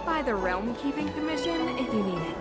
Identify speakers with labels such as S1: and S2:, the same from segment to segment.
S1: by the Realm Keeping Commission if you need it.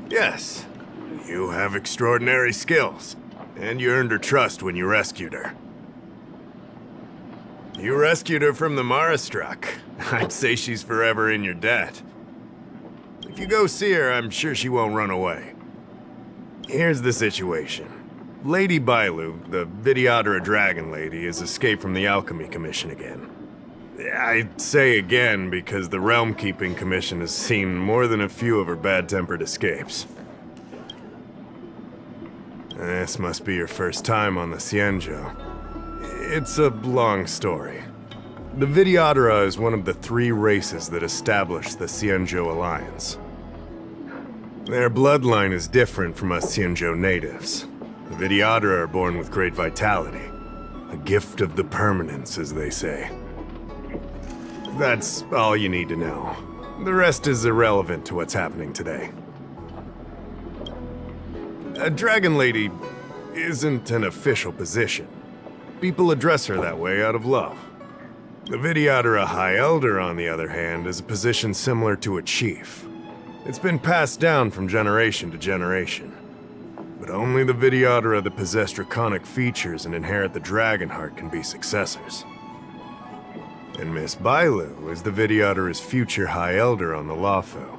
S2: Yes, you have extraordinary skills, and you earned her trust when you rescued her. You rescued her from the Marastruck. I'd say she's forever in your debt. If you go see her, I'm sure she won't run away. Here's the situation. Lady Байлу, the Videodora Dragon Lady, has escaped from the Alchemy Commission again. I say again because the Realm Keeping Commission has seen more than a few of her bad-tempered escapes. This must be your first time on the Xianzhou. It's a long story. The Videodora is one of the 3 races that established the Xianzhou Alliance. Their bloodline is different from us Xianzhou natives. The Videodora are born with great vitality. A gift of the permanence, as they say. That's all you need to know. The rest is irrelevant to what's happening today. A Dragon Lady isn't an official position. People address her that way out of love. The Videodora High Elder, on the other hand, is a position similar to a chief. It's been passed down from generation to generation. But only the Videodora that possess draconic features and inherit the dragon heart can be successors. And Miss Байлу is the Videodora's future High Elder on the Lawfo.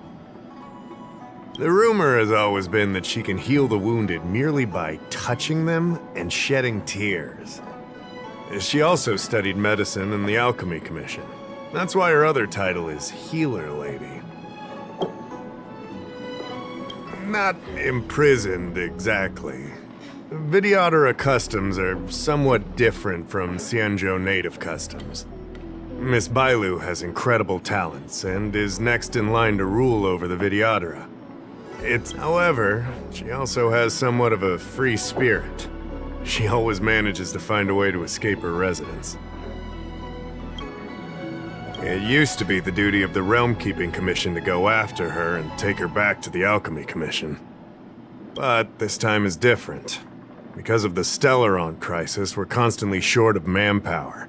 S2: The rumor has always been that she can heal the wounded merely by touching them and shedding tears. She also studied medicine in the Alchemy Commission. That's why her other title is Healer Lady. Not imprisoned, exactly. Videodora customs are somewhat different from Xianzhou native customs. Miss Байлу has incredible talents and is next in line to rule over the Videodora. However, she also has somewhat of a free spirit. She always manages to find a way to escape her residence. It used to be the duty of the Realm Keeping Commission to go after her and take her back to the Alchemy Commission. But this time is different. Because of the Stellaron crisis, we're constantly short of manpower.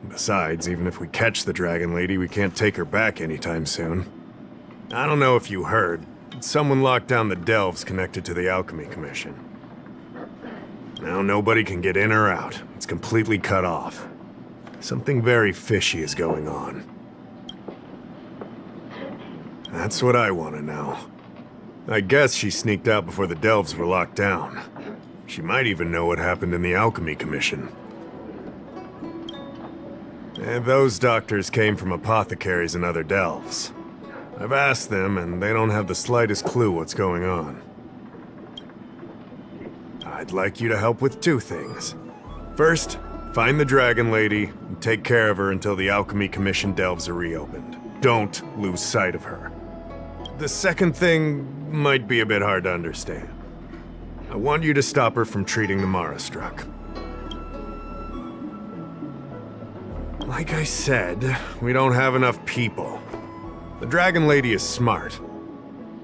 S2: Besides, even if we catch the Dragon Lady, we can't take her back anytime soon. I don't know if you heard, but someone locked down the delves connected to the Alchemy Commission. Now nobody can get in or out. It's completely cut off. Something very fishy is going on. That's what I want to know. I guess she sneaked out before the delves were locked down. She might even know what happened in the Alchemy Commission. And those doctors came from apothecaries and other delves. I've asked them, and they don't have the slightest clue what's going on. I'd like you to help with 2 things. First, find the Dragon Lady and take care of her until the Alchemy Commission delves are reopened. Don't lose sight of her. The second thing might be a bit hard to understand. I want you to stop her from treating the Marastruck. Like I said, we don't have enough people. The Dragon Lady is smart.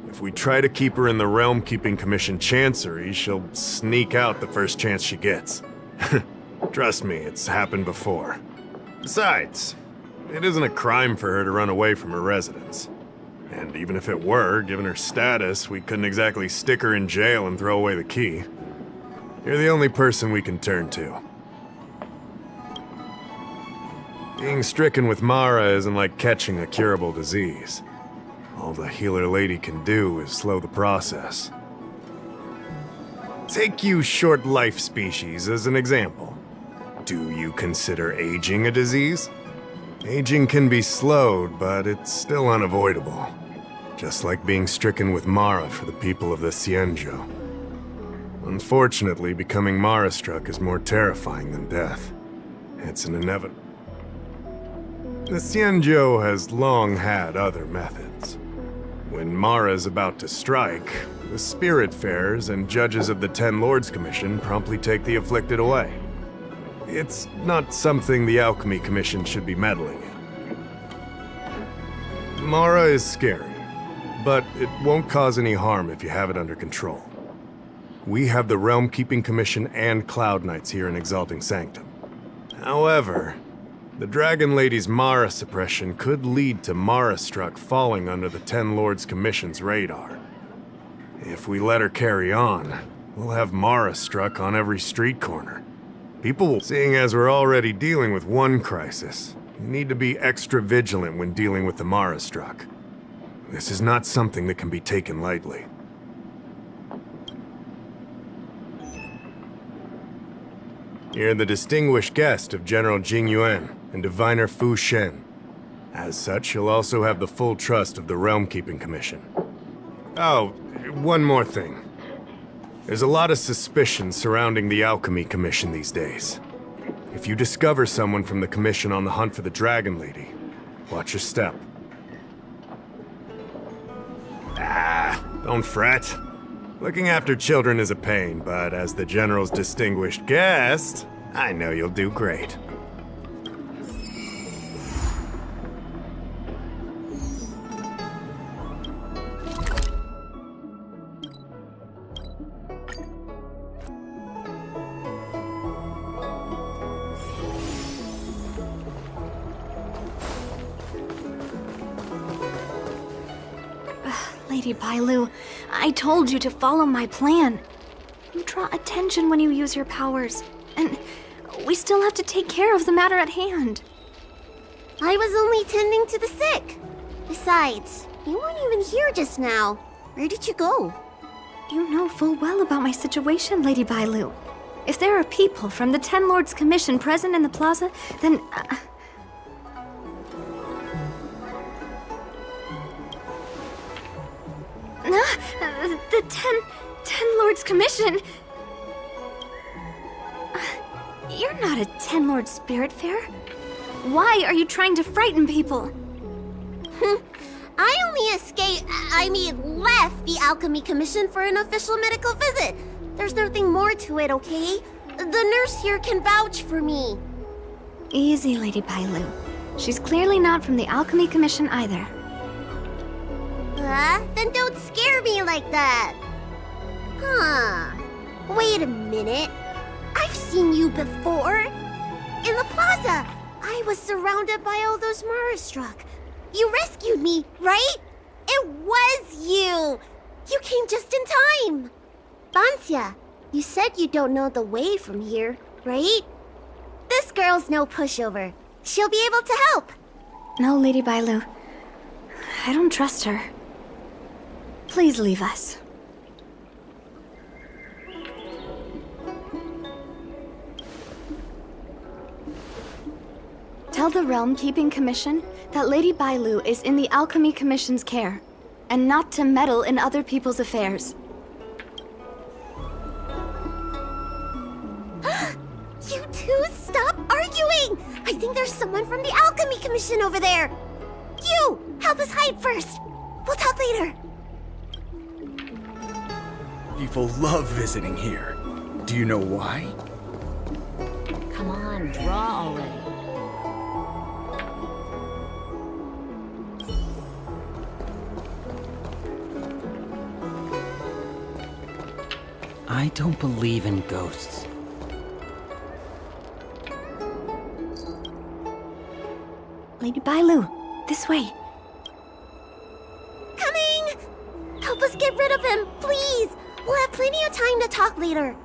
S2: If we try to keep her in the Realm Keeping Commission Chancery, she'll sneak out the first chance she gets. Trust me, it's happened before. Besides, it isn't a crime for her to run away from her residence. And even if it were, given her status, we couldn't exactly stick her in jail and throw away the key. You're the only person we can turn to. Being stricken with Mara isn't like catching a curable disease. All the Healer Lady can do is slow the process. Take you short life species as an example. Do you consider aging a disease? Aging can be slowed, but it's still unavoidable. Just like being stricken with Mara for the people of the Xianzhou. Unfortunately, becoming Mara-struck is more terrifying than death. It's an inevitable. The Xianzhou has long had other methods. When Mara's about to strike, the Spiritfarers and judges of the Ten Lords Commission promptly take the afflicted away. It's not something the Alchemy Commission should be meddling in. Mara is scary, but it won't cause any harm if you have it under control. We have the Realm Keeping Commission and Cloud Knights here in Exalting Sanctum. However, the Dragon Lady's Mara suppression could lead to Mara Struck falling under the Ten Lords Commission's radar. If we let her carry on, we'll have Mara Struck on every street corner. People will... Seeing as we're already dealing with one crisis, we need to be extra vigilant when dealing with the Mara Struck. This is not something that can be taken lightly. You're the distinguished guest of General Jing Yuan and Diviner Fu Shen. As such, you'll also have the full trust of the Realm Keeping Commission. Oh, one more thing. There's a lot of suspicion surrounding the Alchemy Commission these days. If you discover someone from the Commission on the hunt for the Dragon Lady, watch your step. Don't fret. Looking after children is a pain, but as the General's distinguished guest, I know you'll do great.
S3: Lady Байлу, I told you to follow my plan. You draw attention when you use your powers, and we still have to take care of the matter at hand.
S4: I was only tending to the sick. Besides, you weren't even here just now. Where did you go?
S3: You know full well about my situation, Lady Байлu. If there are people from the Ten Lords Commission present in the plaza, then... the Ten Lords Commission? You're not a Ten Lord Spiritfarer. Why are you trying to frighten people?
S4: I only left the Alchemy Commission for an official medical visit. There's nothing more to it, okay? The nurse here can vouch for me.
S3: Easy, Lady Байлu. She's clearly not from the Alchemy Commission either.
S4: Then don't scare me like that. Huh. Wait a minute. I've seen you before. In the plaza. I was surrounded by all those Mara Struck. You rescued me, right? It was you. You came just in time. Bansia, you said you don't know the way from here, right? This girl's no pushover. She'll be able to help.
S3: No, Lady Байлu. I don't trust her. Please leave us. Tell the Realm Keeping Commission that Lady Байлu is in the Alchemy Commission's care, and not to meddle in other people's affairs.
S4: You two, stop arguing! I think there's someone from the Alchemy Commission over there. You, help us hide first. We'll talk later.
S5: People love visiting here. Do you know why?
S6: Come on, draw already.
S7: I don't believe in ghosts.
S3: Lady Байлu, this way.
S4: Coming! Help us get rid of him, please! We'll have plenty of time to talk later.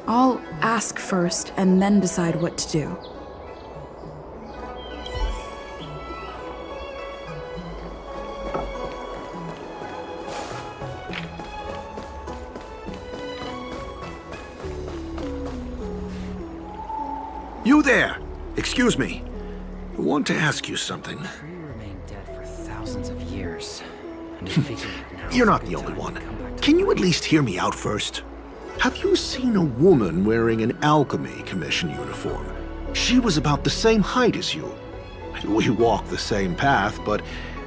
S8: I'll ask first and then decide what to do.
S9: You there! Excuse me. I want to ask you something.
S7: We remained dead for thousands of years. And I figured now
S9: You're not
S7: it's
S9: the
S7: a good
S9: only
S7: time
S9: one.
S7: to come back
S9: Can you at least hear me out first? Have you seen a woman wearing an alchemy commission uniform? She was about the same height as you. We walk the same path, but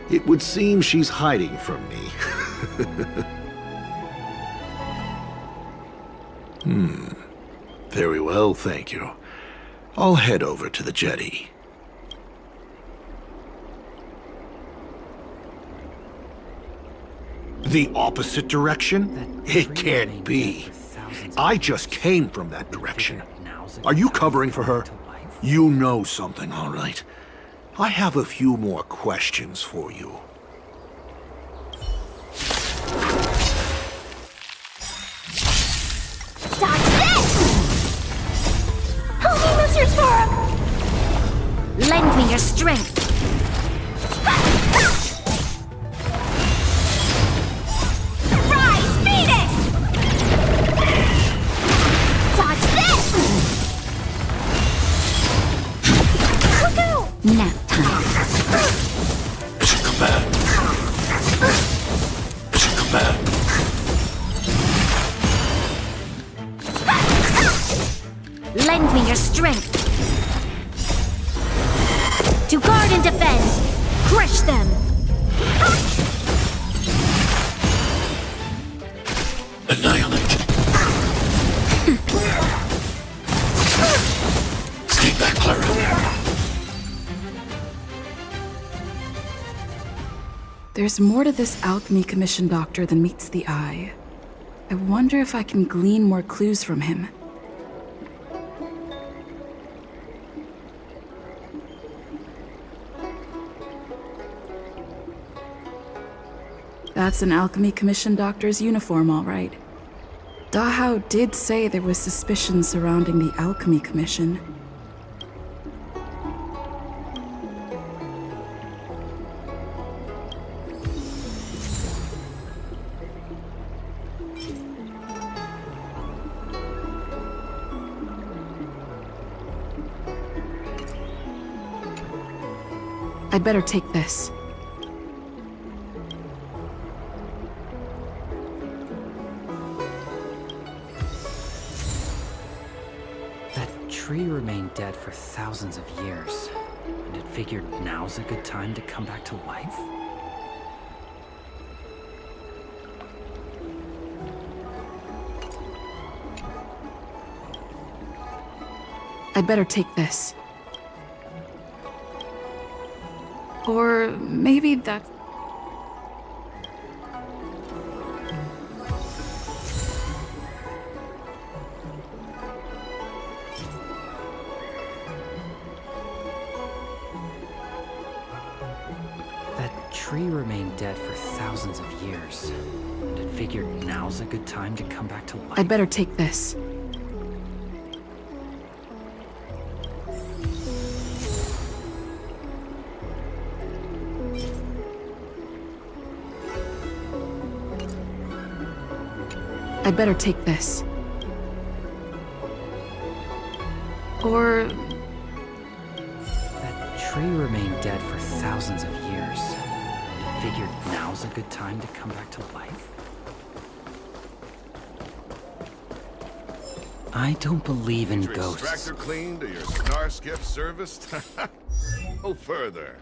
S9: it would seem she's hiding from me. Very well, thank you. I'll head over to the jetty. The opposite direction? It can't be. I just came from that direction. Are you covering for her? You know something, all right. I have a few more questions for you.
S4: Dodge this! Help me, Mr. Storm!
S6: Lend me your strength.
S4: Rise, Phoenix! Dodge this! Look out!
S6: Nap time.
S9: Come back. Come back.
S6: Lend me your strength. To guard and defend. Crush them.
S9: Annihilate. Stay back, Clara.
S8: There's more to this alchemy commission doctor than meets the eye. I wonder if I can glean more clues from him. That's an alchemy commission doctor's uniform, all right. Дахао did say there was suspicion surrounding the alchemy commission. I'd better take this.
S7: That tree remained dead for thousands of years, and it figured now's a good time to come back to life?
S8: I'd better take this. Or maybe that's...
S7: That tree remained dead for thousands of years, and it figured now's a good time to come back to life.
S8: I'd better take this. I'd better take this. Or...
S7: That tree remained dead for thousands of years, and it figured now's a good time to come back to life? I don't believe in
S10: Is your
S7: ghosts.
S10: extractor cleaned or your star skip serviced? No further.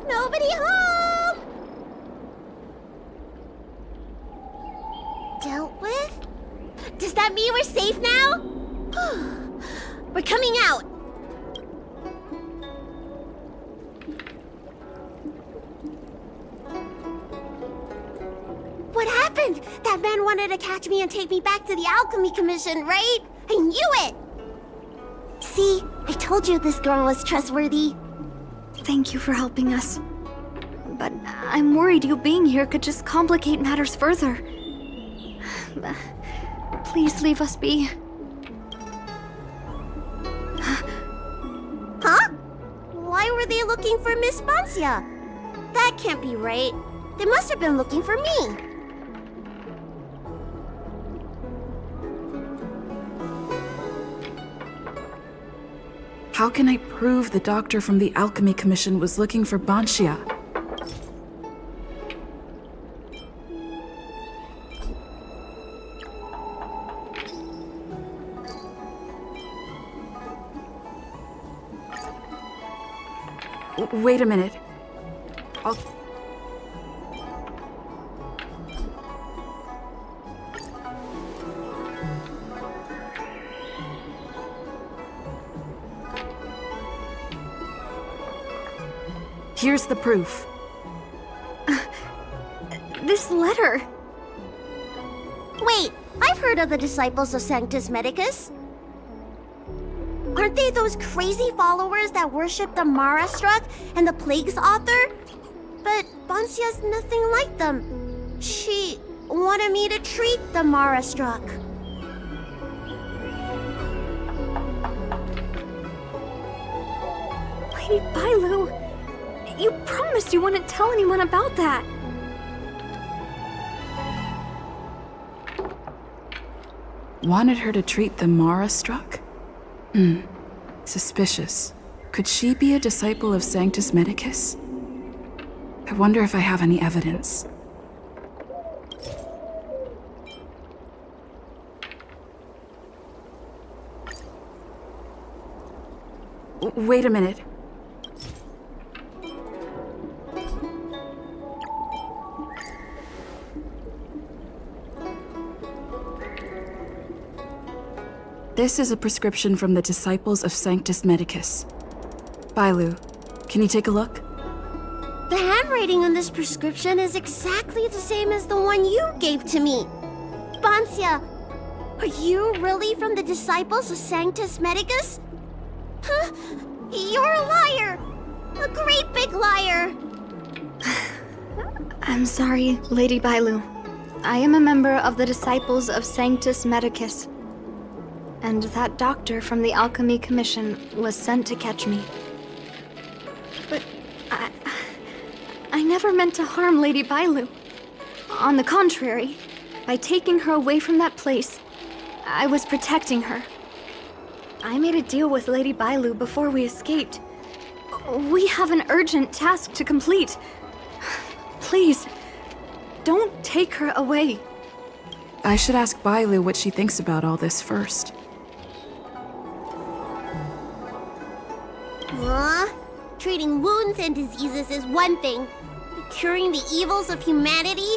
S4: Nobody home! Dealt with? Does that mean we're safe now? We're coming out! What happened? That man wanted to catch me and take me back to the Alchemy Commission, right? I knew it! See, I told you this girl was trustworthy.
S3: Thank you for helping us. But I'm worried you being here could just complicate matters further. Please leave us be.
S4: Huh? Why were they looking looking for Miss Bansia. That can't be right. They must have been looking for me.
S8: How can I prove the doctor from the Alchemy Commission was looking for Bansia? Wait a minute. Here's the proof.
S3: This letter.
S4: Wait, I've heard of the disciples of Sanctus Medicus. Aren't they those crazy followers that worship the Mara Struck and the Plague's author? But Bansia's nothing like them. She wanted me to treat the Mara Struck.
S3: Lady Байлu, you promised you wouldn't tell anyone about that.
S8: Wanted her to treat the Mara Struck? Suspicious. Could she be a disciple of Sanctus Medicus? I wonder if I have any evidence. Wait a minute. This is a prescription from the disciples of Sanctus Medicus. Байлu, can you take a look?
S4: The handwriting on this prescription is exactly the same as the one you gave to me. Bansia, are you really from the disciples of Sanctus Medicus? Huh? You're a liar! A great big liar!
S3: I'm sorry, Lady Байлu. I am a member of the disciples of Sanctus Medicus. And that doctor from the Alchemy Commission was sent to catch me. But I never meant to harm Lady Байлu. On the contrary, by taking her away from that place, I was protecting her. I made a deal with Lady Байлu before we escaped. We have an urgent task to complete. Please, don't take her away.
S8: I should ask Байлu what she thinks about all this first.
S4: Treating wounds and diseases is one thing. Curing the evils of humanity?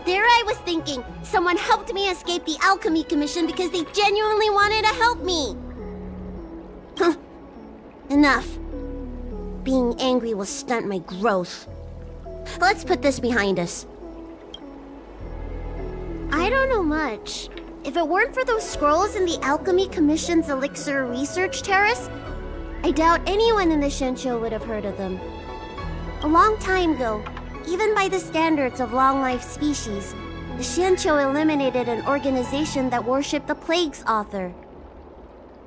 S4: There I was thinking, someone helped me escape the Alchemy Commission because they genuinely wanted to help me. Enough. Being angry will stunt my growth. Let's put this behind us. I don't know much. If it weren't for those scrolls in the Alchemy Commission's Elixir Research Terrace, I doubt anyone in the Shinsho would have heard of them. A long time ago, even by the standards of long-life species, the Shinsho eliminated an organization that worshipped the Plague's author.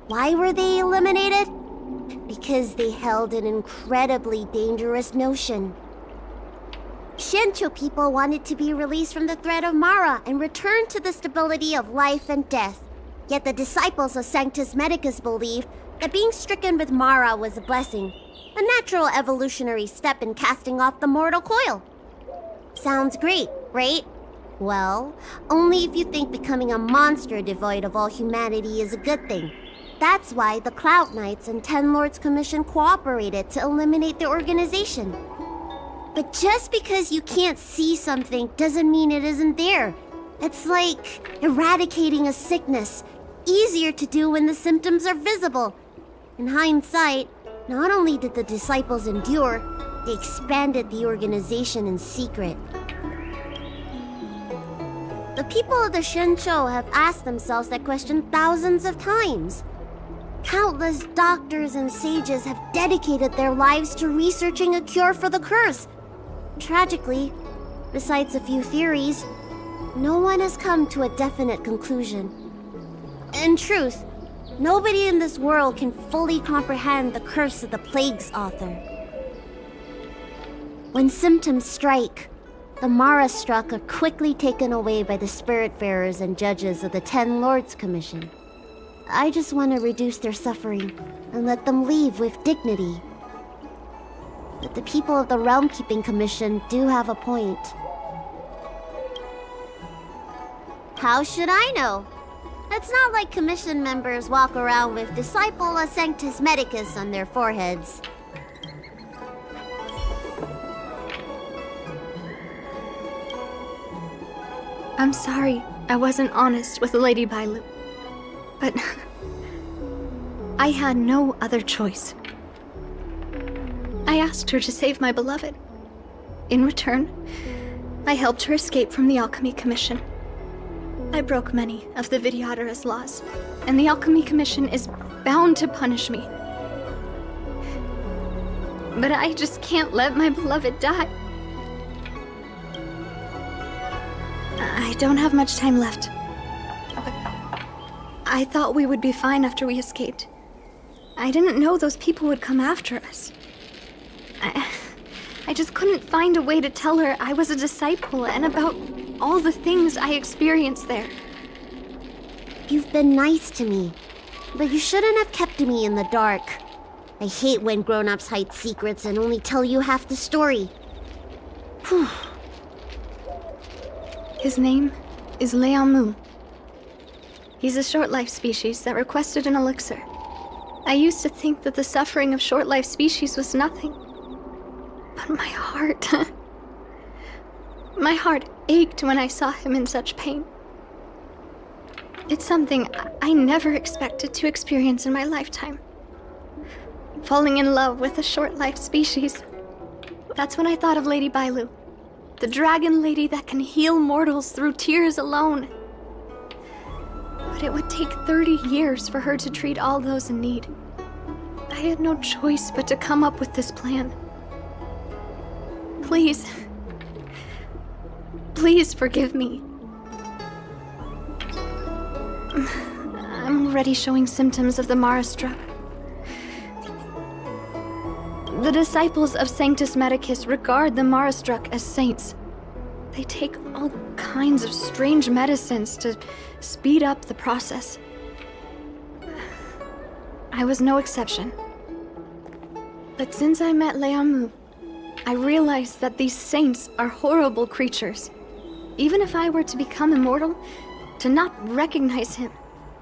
S4: Why were they eliminated? Because they held an incredibly dangerous notion. Shinsho people wanted to be released from the threat of Mara and return to the stability of life and death. Yet the disciples of Sanctus Medicus believed that being stricken with Mara was a blessing, a natural evolutionary step in casting off the mortal coil. Sounds great, right? Well, only if you think becoming a monster devoid of all humanity is a good thing. That's why the Cloud Knights and Ten Lords Commission cooperated to eliminate the organization. But just because you can't see something doesn't mean it isn't there. It's like eradicating a sickness. Easier to do when the symptoms are visible. In hindsight, not only did the disciples endure, they expanded the organization in secret. The people of the Shinsho have asked themselves that question thousands of times. Countless doctors and sages have dedicated their lives to researching a cure for the curse. Tragically, besides a few theories, no one has come to a definite conclusion. In truth, Nobody in this world can fully comprehend the curse of the plague's author. When symptoms strike, the Mara struck are quickly taken away by the spiritfarers and judges of the 10 Lords Commission. I just want to reduce their suffering and let them leave with dignity. But the people of the Realm Keeping Commission do have a point. How should I know? It's not like Commission members walk around with Disciple of Sanctus Medicus on their foreheads.
S3: I'm sorry I wasn't honest with Lady Байлу. But I had no other choice. I asked her to save my beloved. In return, I helped her escape from the Alchemy Commission. I broke many of the Vidyadhara's laws, and the Alchemy Commission is bound to punish me. But I just can't let my beloved die. I don't have much time left. But I thought we would be fine after we escaped. I didn't know those people would come after us. I just couldn't find a way to tell her I was a disciple and about all the things I experienced there.
S4: You've been nice to me, but you shouldn't have kept me in the dark. I hate when grown-ups hide secrets and only tell you half the story. Whew.
S3: His name is Leamu. He's a short-life species that requested an elixir. I used to think that the suffering of short-life species was nothing. But my heart... my heart ached when I saw him in such pain. It's something I never expected to experience in my lifetime. Falling in love with a short-life species. That's when I thought of Lady Байлу, the dragon lady that can heal mortals through tears alone. But it would take 30 years for her to treat all those in need. I had no choice but to come up with this plan. Please. Please forgive me. I'm already showing symptoms of the Mara struck. The disciples of Sanctus Medicus regard the Mara struck as saints. They take all kinds of strange medicines to speed up the process. I was no exception. But since I met Leamu, I realized that these saints are horrible creatures. Even if I were to become immortal, to not recognize him,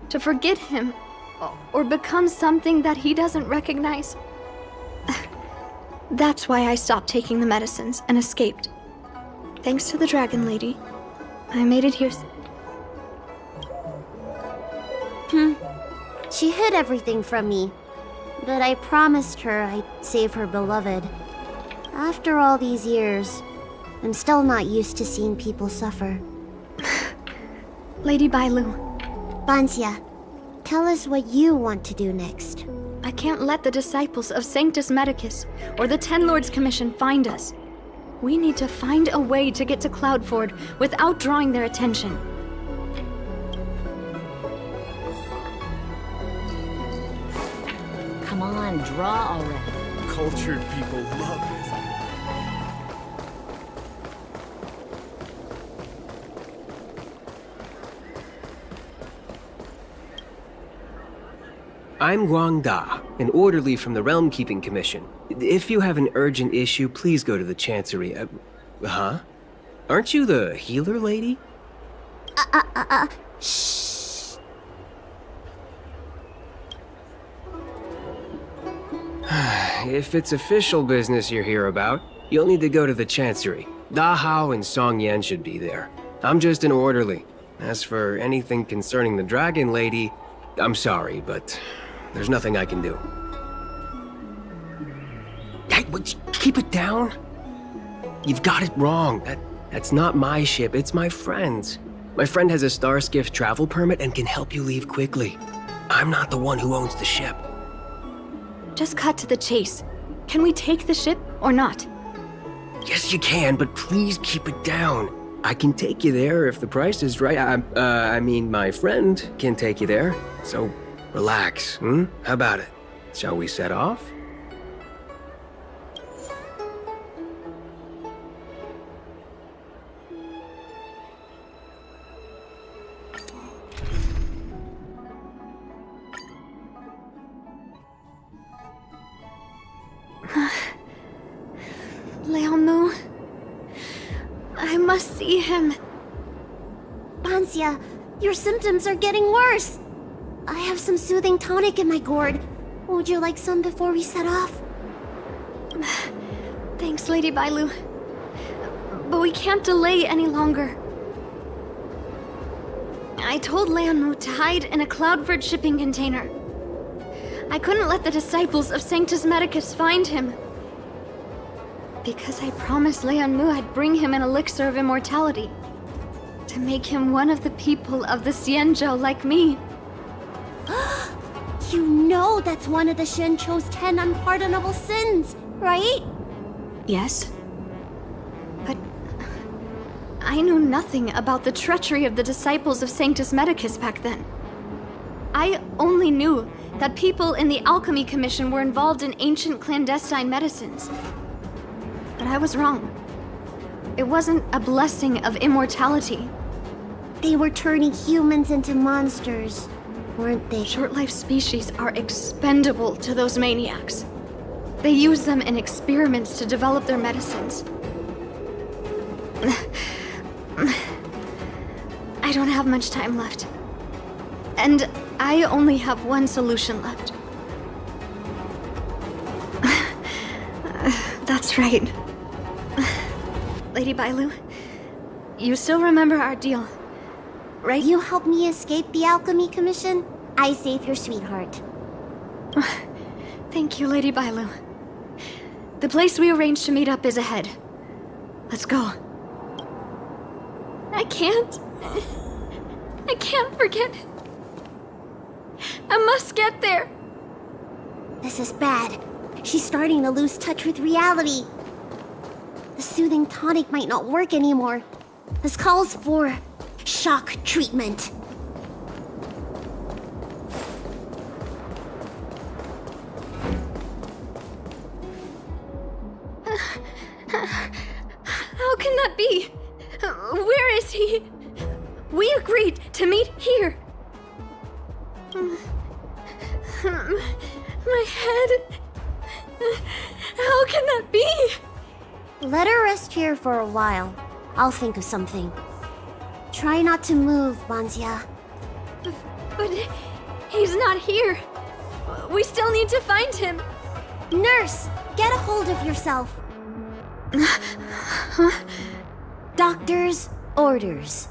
S3: to forget him, or become something that he doesn't recognize. That's why I stopped taking the medicines and escaped. Thanks to the Dragon Lady, I made it here.
S4: She hid everything from me, but I promised her I'd save her beloved. After all these years, I'm still not used to seeing people suffer.
S3: Lady Байлу.
S4: Bansia, tell us what you want to do next.
S3: I can't let the disciples of Sanctus Medicus or the 10 Lords Commission find us. We need to find a way to get to Cloudford without drawing their attention.
S6: Come on, draw already.
S5: Cultured people love this.
S11: I'm Guangda, an orderly from the Realm Keeping Commission. If you have an urgent issue, please go to the Chancery. Huh? Aren't you the healer lady?
S4: Shh.
S11: If it's official business you're here about, you'll need to go to the Chancery. Дахao and Song Yan should be there. I'm just an orderly. As for anything concerning the Dragon Lady, I'm sorry, but there's nothing I can do. Hey, keep it down. You've got it wrong. That's not my ship, it's my friend's. My friend has a Starskiff travel permit and can help you leave quickly. I'm not the one who owns the ship.
S3: Just cut to the chase. Can we take the ship or not?
S11: Yes, you can, but please keep it down. I can take you there if the price is right. I mean, my friend can take you there. So, Relax, How about it? Shall we set off?
S3: Leomu. I must see him.
S4: Bansia, your symptoms are getting worse. I have some soothing tonic in my gourd. Would you like some before we set off?
S3: Thanks, Lady Байлу. But we can't delay any longer. I told Leomu to hide in a Cloudford shipping container. I couldn't let the disciples of Sanctus Medicus find him. Because I promised Leomu I'd bring him an elixir of immortality. To make him one of the people of the Xianzhou like me.
S4: You know that's one of the Shincho's 10 unpardonable sins, right?
S3: Yes. But I knew nothing about the treachery of the disciples of Sanctus Medicus back then. I only knew that people in the Alchemy Commission were involved in ancient clandestine medicines. But I was wrong. It wasn't a blessing of immortality.
S4: They were turning humans into monsters, weren't they?
S3: Short-life species are expendable to those maniacs. They use them in experiments to develop their medicines. I don't have much time left. And I only have one solution left. That's right. Lady Байлу, you still remember our deal, right?
S4: You helped me escape the Alchemy Commission. I saved your sweetheart.
S3: Thank you, Lady Байлу. The place we arranged to meet up is ahead. Let's go. I can't forget. I must get there.
S4: This is bad. She's starting to lose touch with reality. The soothing tonic might not work anymore. This calls for shock treatment.
S3: How can that be? Where is he? We agreed to meet here. My head. How can that be?
S4: Let her rest here for a while. I'll think of something. Try not to move, Bansia.
S3: But he's not here. We still need to find him.
S4: Nurse, get a hold of yourself. Doctor's orders.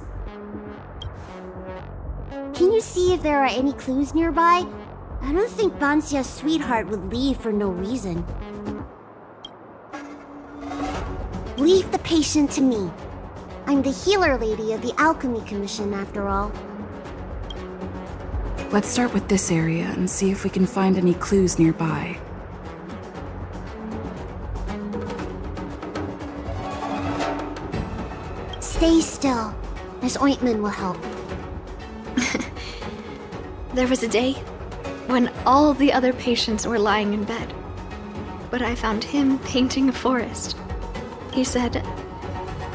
S4: Can you see if there are any clues nearby? I don't think Bansia's sweetheart would leave for no reason. Leave the patient to me. I'm the healer lady of the Alchemy Commission, after all.
S8: Let's start with this area and see if we can find any clues nearby.
S4: Stay still. This ointment will help.
S3: There was a day when all the other patients were lying in bed. But I found him painting a forest. He said,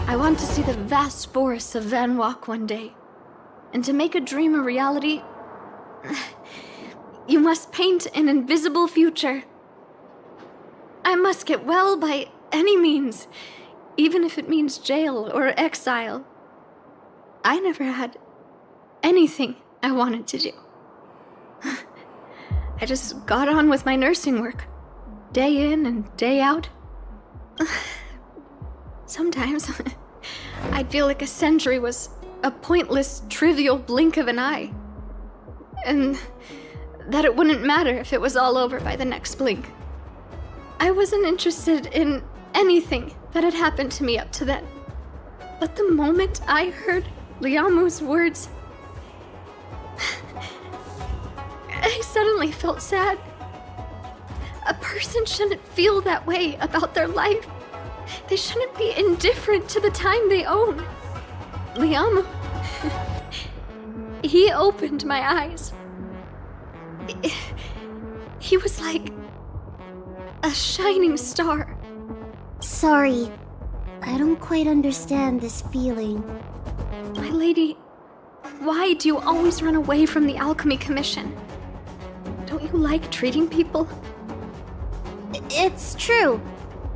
S3: I want to see the vast forests of Van Wok one day. And to make a dream a reality, you must paint an invisible future. I must get well by any means, even if it means jail or exile. I never had anything I wanted to do. I just got on with my nursing work, day in and day out. Sometimes I'd feel like a century was a pointless, trivial blink of an eye. And that it wouldn't matter if it was all over by the next blink. I wasn't interested in anything that had happened to me up to then. But the moment I heard Liamu's words, I suddenly felt sad. A person shouldn't feel that way about their life. They shouldn't be indifferent to the time they own. Liamu, he opened my eyes. He was like a shining star.
S4: Sorry, I don't quite understand this feeling.
S3: My lady, why do you always run away from the Alchemy Commission? Don't you like treating people?
S4: It's true.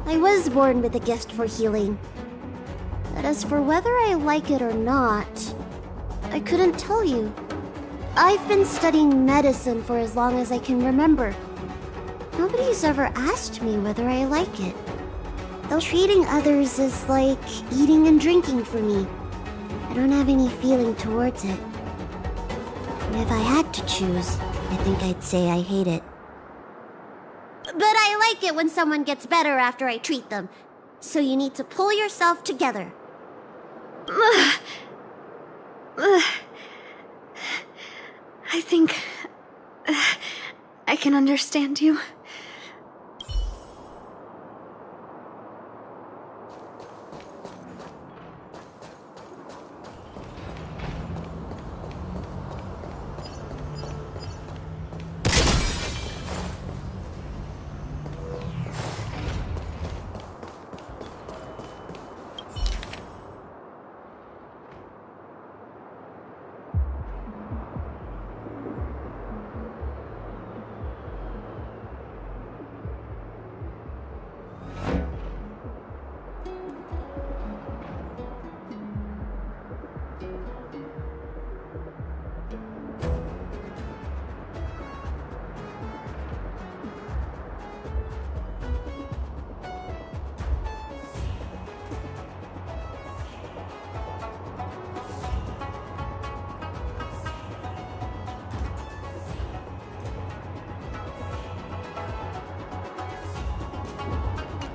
S4: I was born with a gift for healing. But as for whether I like it or not, I couldn't tell you. I've been studying medicine for as long as I can remember. Nobody's ever asked me whether I like it. Though treating others is like eating and drinking for me. I don't have any feeling towards it. If I had to choose, I think I'd say I hate it. But I like it when someone gets better after I treat them. So you need to pull yourself together.
S3: I think I can understand you.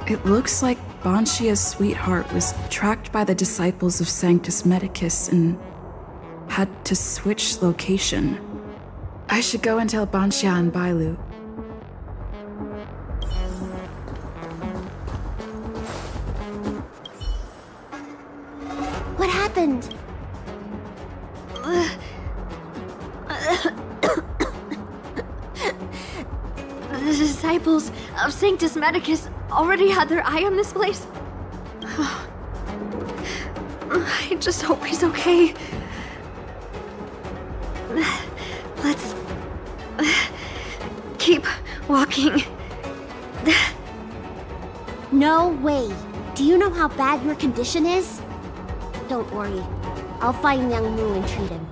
S8: It looks like Banshia's sweetheart was tracked by the disciples of Sanctus Medicus and had to switch location. I should go and tell Banshia and Байлу.
S4: What happened?
S3: The disciples of Sanctus Medicus already had their eye on this place? I just hope he's okay. Let's keep walking.
S4: No way. Do you know how bad your condition is? Don't worry. I'll find Young Mu and treat him.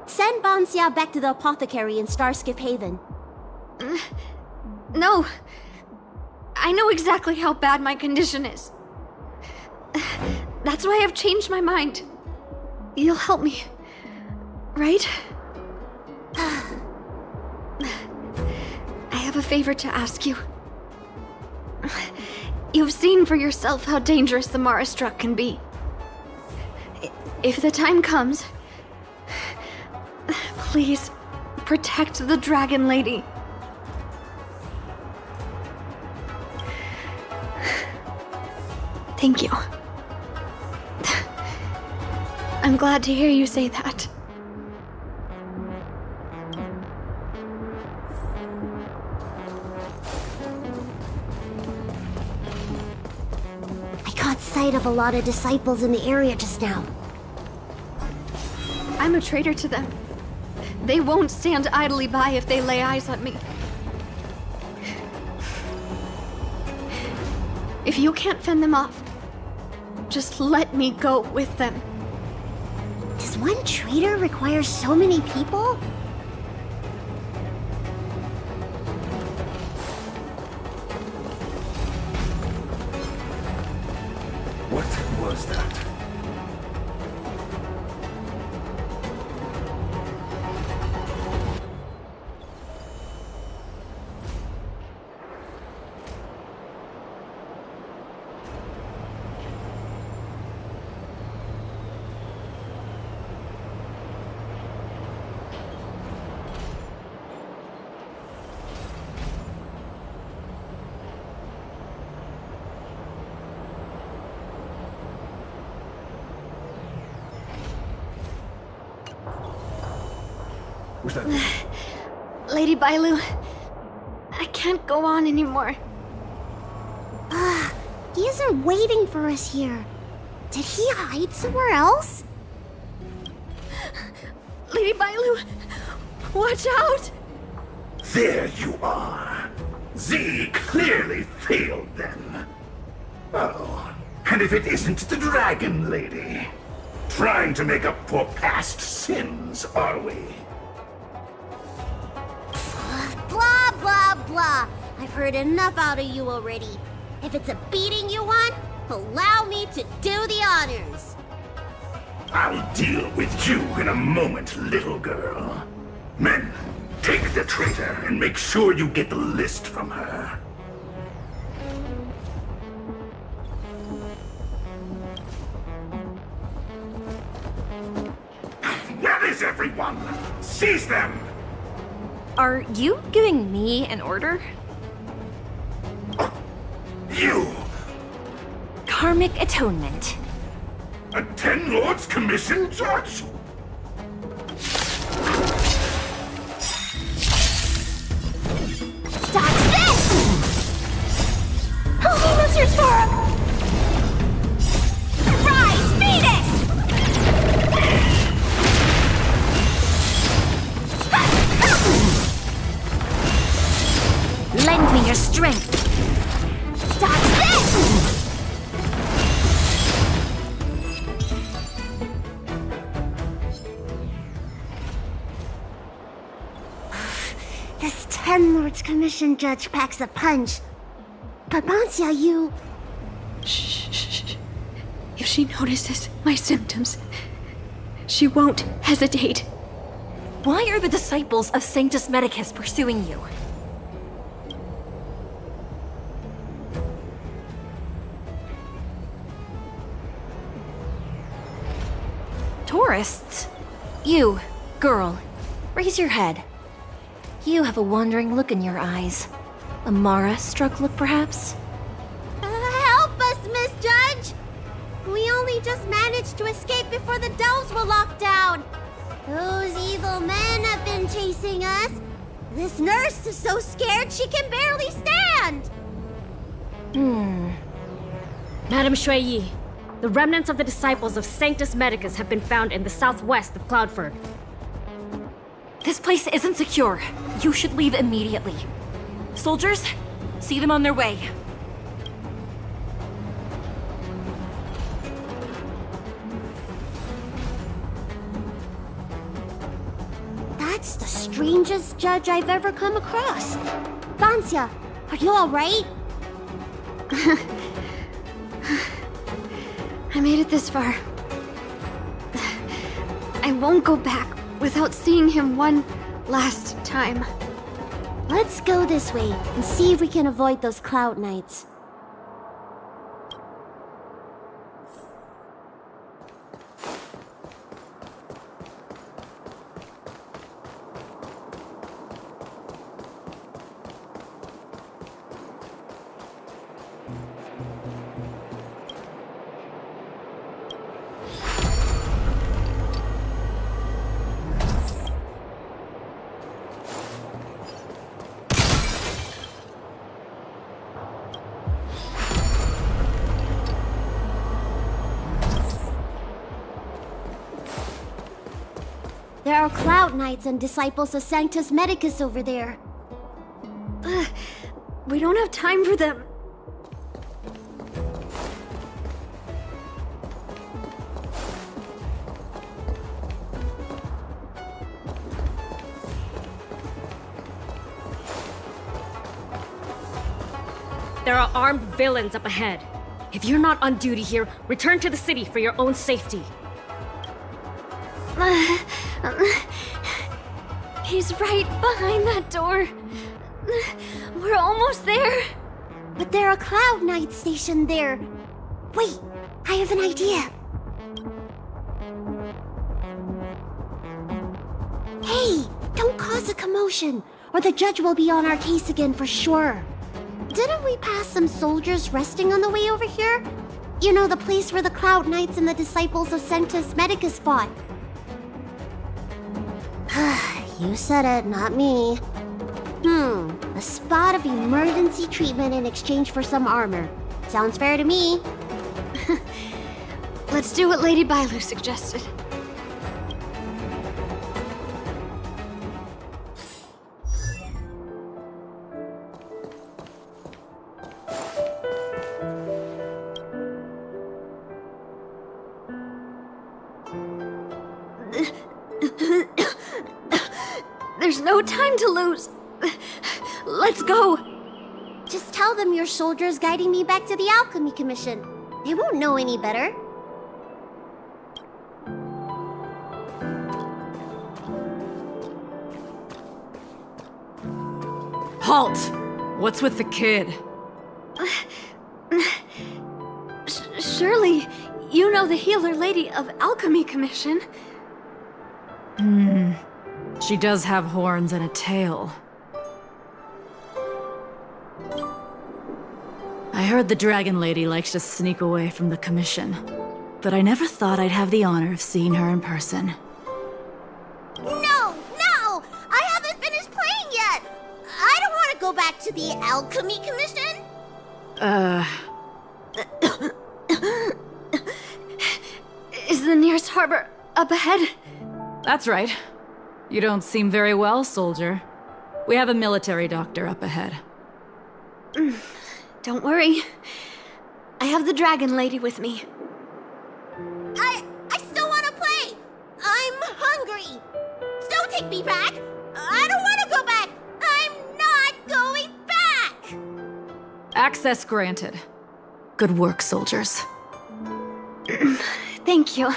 S4: Send Banxia back to the apothecary in Starskip Haven.
S3: No. I know exactly how bad my condition is. That's why I've changed my mind. You'll help me, right? I have a favor to ask you. You've seen for yourself how dangerous the Mara Struck can be. If the time comes, please protect the Dragon Lady. Thank you. I'm glad to hear you say that.
S4: I caught sight of a lot of disciples in the area just now.
S3: I'm a traitor to them. They won't stand idly by if they lay eyes on me. If you can't fend them off, just let me go with them.
S4: Does one traitor require so many people?
S5: What was that?
S10: Was that?
S3: Lady Байлу, I can't go on anymore.
S4: He isn't waiting for us here. Did he hide somewhere else?
S3: Lady Байлу, watch out!
S12: There you are. Z clearly failed them. Oh, and if it isn't the Dragon Lady. Trying to make up for past sins, are we?
S4: Blah, blah, blah. I've heard enough out of you already. If it's a beating you want, allow me to do the honors.
S12: I'll deal with you in a moment, little girl. Men, take the traitor and make sure you get the list from her. Where is everyone? Seize them!
S6: Are you giving me an order?
S12: You!
S6: Karmic atonement.
S12: A Ten Lords Commission judge?
S4: Dodge this! Holy Lizard Storm! Rise, Phoenix!
S6: Lend me your strength.
S4: Dodge this! This Ten Lords Commission judge packs a punch. But Monsya, you...
S1: Shh. If she notices my symptoms, she won't hesitate.
S6: Why are the disciples of Sanctus Medicus pursuing you? Tourists? You, girl, raise your head. You have a wandering look in your eyes. A Mara-struck look, perhaps?
S4: Help us, Miss Judge! We only just managed to escape before the delves were locked down. Those evil men have been chasing us. This nurse is so scared she can barely stand.
S13: Madame Shuiyi, the remnants of the disciples of Sanctus Medicus have been found in the southwest of Cloudford.
S6: This place isn't secure. You should leave immediately. Soldiers, see them on their way.
S4: That's the strangest judge I've ever come across. Monsya, are you alright?
S3: I made it this far. I won't go back without seeing him one last time.
S4: Let's go this way and see if we can avoid those cloud knights. There are Cloud Knights and disciples of Sanctus Medicus over there.
S3: We don't have time for them.
S13: There are armed villains up ahead. If you're not on duty here, return to the city for your own safety.
S3: He's right behind that door. We're almost there.
S4: But there are Cloud Knights stationed there. Wait, I have an idea. Hey, don't cause a commotion, or the judge will be on our case again for sure. Didn't we pass some soldiers resting on the way over here? You know, the place where the Cloud Knights and the disciples of Sanctus Medicus fought. You said it, not me. A spot of emergency treatment in exchange for some armor. Sounds fair to me.
S3: Let's do what Lady Байлу suggested. There's no time to lose. Let's go.
S4: Just tell them your soldiers guiding me back to the Alchemy Commission. They won't know any better.
S14: Halt! What's with the kid?
S3: Surely, you know the healer lady of Alchemy Commission.
S14: She does have horns and a tail. I heard the Dragon Lady likes to sneak away from the commission, but I never thought I'd have the honor of seeing her in person.
S4: No! I haven't finished playing yet! I don't want to go back to the Alchemy Commission!
S3: Is the nearest harbor up ahead?
S14: That's right. You don't seem very well, soldier. We have a military doctor up ahead.
S3: Don't worry. I have the Dragon Lady with me.
S4: I still want to play! I'm hungry! Don't take me back! I don't want to go back! I'm not going back!
S14: Access granted. Good work, soldiers.
S3: Thank you.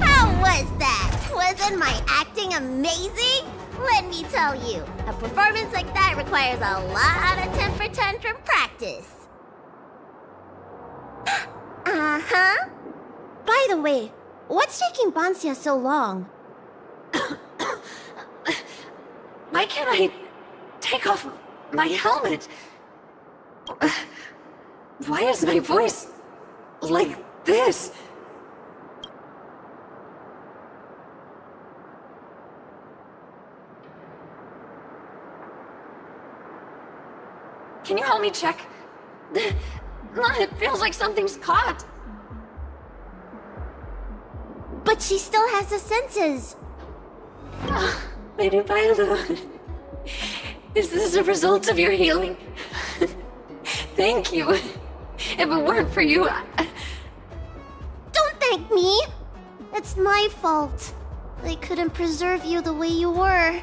S4: How was that? Wasn't my acting amazing? Let me tell you, a performance like that requires a lot of temper tantrum practice. Uh-huh. By the way, what's taking Bansia so long?
S1: Why can't I take off my helmet? Why is my voice like this? Can you help me check? It feels like something's caught.
S4: But she still has the senses.
S1: Lady Байлu, is this a result of your healing? Thank you. If it weren't for you,
S4: Don't thank me. It's my fault. I couldn't preserve you the way you were.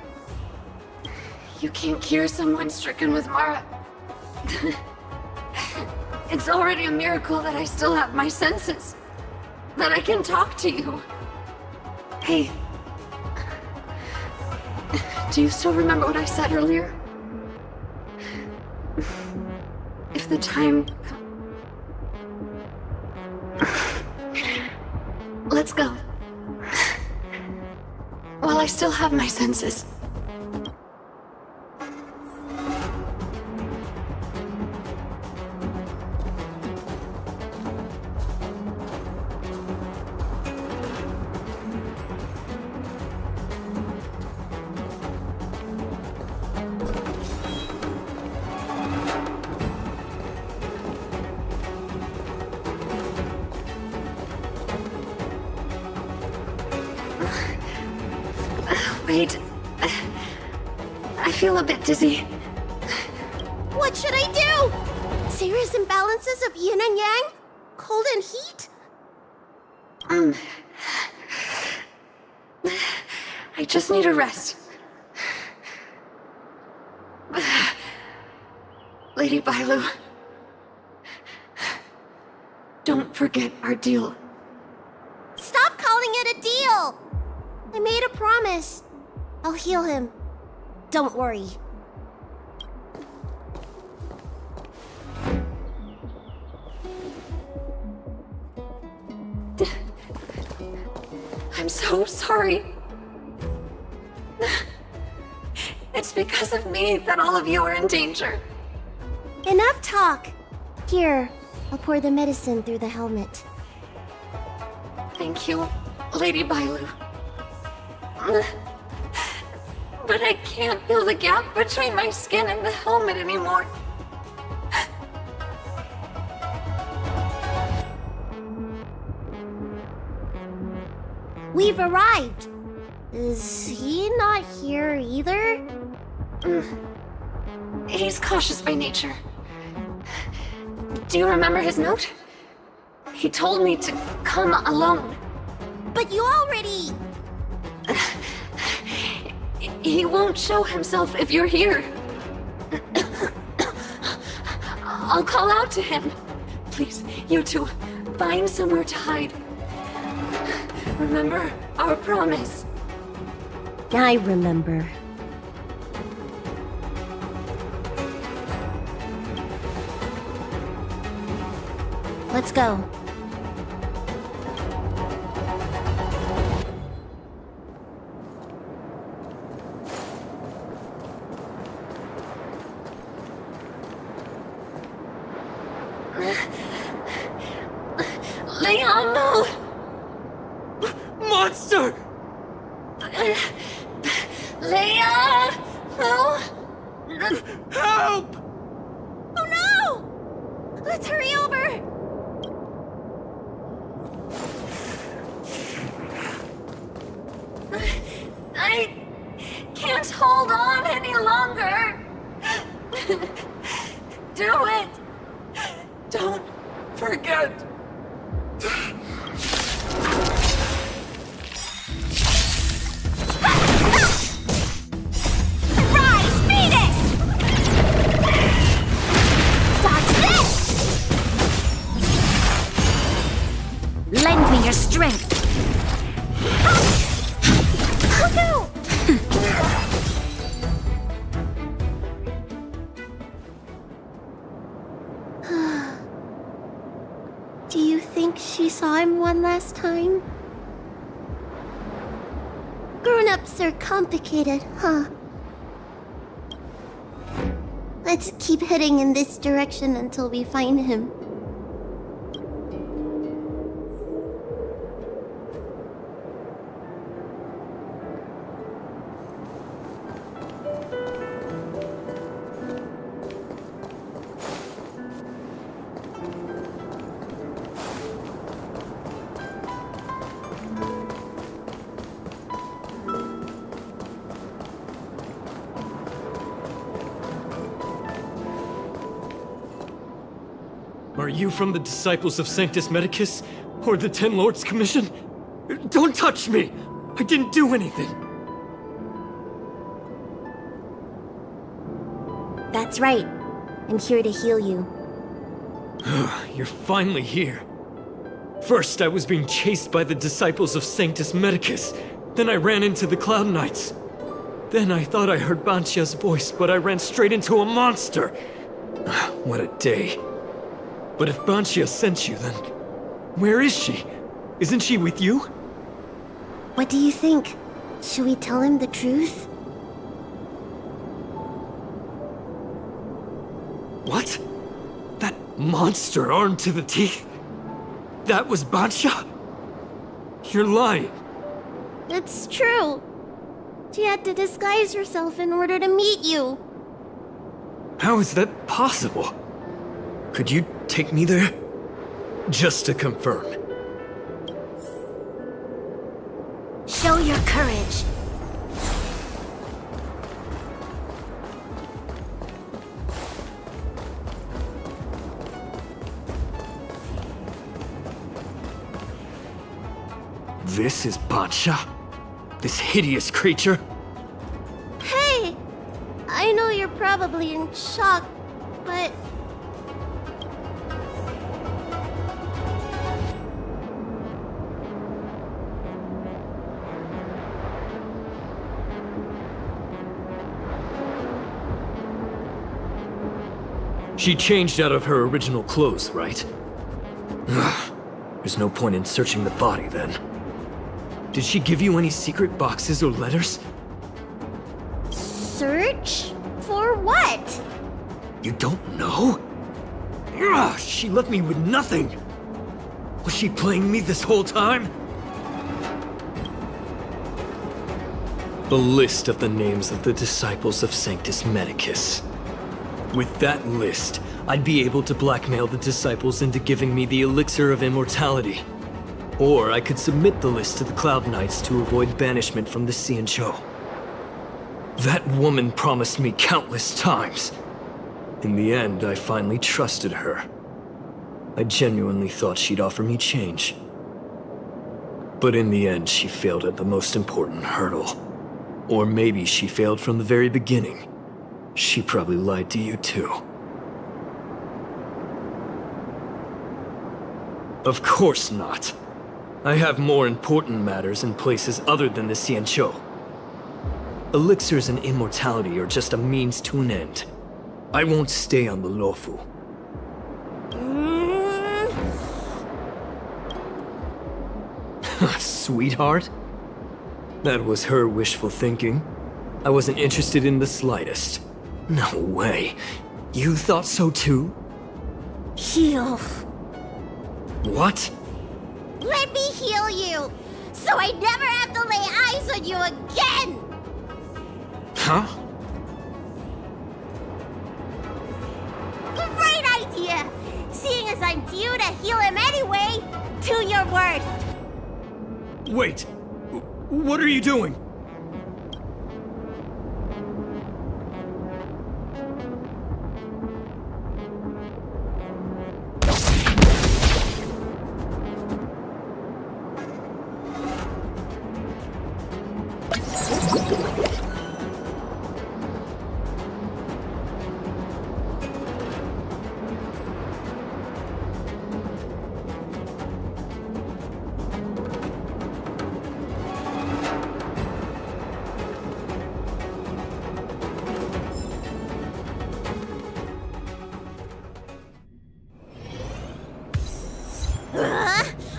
S1: You can't cure someone stricken with Mara. It's already a miracle that I still have my senses. That I can talk to you. Hey. Do you still remember what I said earlier? If the time... Let's go. While I still have my senses. Wait. I feel a bit dizzy.
S4: What should I do? Serious imbalances of yin and yang? Cold and heat?
S1: I just need a rest. Lady Байлu, don't forget our deal.
S4: Stop calling it a deal! I made a promise. I'll heal him. Don't worry.
S1: I'm so sorry. It's because of me that all of you are in danger.
S4: Enough talk. Here, I'll pour the medicine through the helmet.
S1: Thank you, Lady Байлu. But I can't feel the gap between my skin and the helmet anymore.
S4: We've arrived. Is he not here either?
S1: He's cautious by nature. Do you remember his note? He told me to come alone.
S4: But you already...
S1: He won't show himself if you're here. I'll call out to him. Please, you two, find somewhere to hide. Remember our promise.
S4: I remember. Let's go.
S1: Leon, no!
S11: Monster!
S1: Leon! No!
S11: Help!
S4: Oh no! Let's hurry over!
S1: I can't hold on any longer. Do it. Don't forget.
S4: Rise, Venus! Dodge this!
S6: Lend me your strength.
S4: Oh no! Do you think she saw him one last time? Grown-ups are complicated, huh? Let's keep heading in this direction until we find him.
S15: Are you from the disciples of Sanctus Medicus? Or the Ten Lords Commission? Don't touch me! I didn't do anything!
S4: That's right. I'm here to heal you.
S15: You're finally here. First, I was being chased by the disciples of Sanctus Medicus. Then I ran into the Cloud Knights. Then I thought I heard Banshia's voice, but I ran straight into a monster. What a day. But if Banshia sent you, then where is she? Isn't she with you?
S4: What do you think? Should we tell him the truth?
S15: What? That monster armed to the teeth? That was Banshia? You're lying.
S4: It's true. She had to disguise herself in order to meet you.
S15: How is that possible? Could you take me there? Just to confirm.
S6: Show your courage.
S15: This is Banshia? This hideous creature?
S4: Hey! I know you're probably in shock, but...
S15: She changed out of her original clothes, right? There's no point in searching the body, then. Did she give you any secret boxes or letters?
S4: Search? For what?
S15: You don't know? She left me with nothing! Was she playing me this whole time? A list of the names of the disciples of Sanctus Medicus. With that list, I'd be able to blackmail the disciples into giving me the elixir of immortality. Or I could submit the list to the Cloud Knights to avoid banishment from the Xianzhou. That woman promised me countless times. In the end, I finally trusted her. I genuinely thought she'd offer me change. But in the end, she failed at the most important hurdle. Or maybe she failed from the very beginning. She probably lied to you too. Of course not. I have more important matters in places other than the Xianzhou. Elixirs and immortality are just a means to an end. I won't stay on the Luofu. Sweetheart? That was her wishful thinking. I wasn't interested in the slightest. No way. You thought so too?
S4: Heal.
S15: What?
S4: Let me heal you, so I never have to lay eyes on you again!
S15: Huh?
S4: Great idea! Seeing as I'm due to heal him anyway, do your worst!
S15: Wait! What are you doing?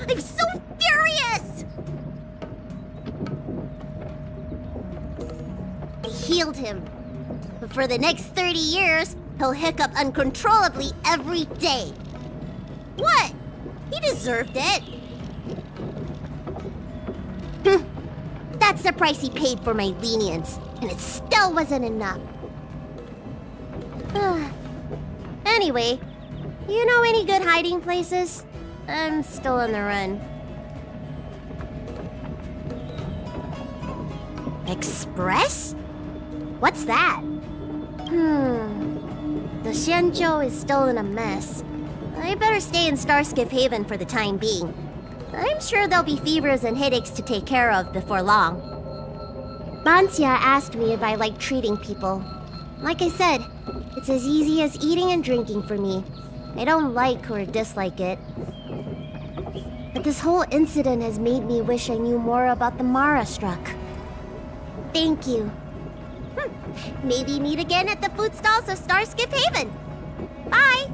S4: I'm so furious! I healed him. But for the next 30 years, he'll hiccup uncontrollably every day. What? He deserved it. That's the price he paid for my lenience, and it still wasn't enough. Anyway, you know any good hiding places? I'm still on the run. Express? What's that? The Xianzhou is still in a mess. I better stay in Starskiff Haven for the time being. I'm sure there'll be fevers and headaches to take care of before long. Banxia asked me if I like treating people. Like I said, it's as easy as eating and drinking for me. I don't like or dislike it. But this whole incident has made me wish I knew more about the Mara struck. Thank you. Maybe meet again at the food stalls of Starskiff Haven. Bye!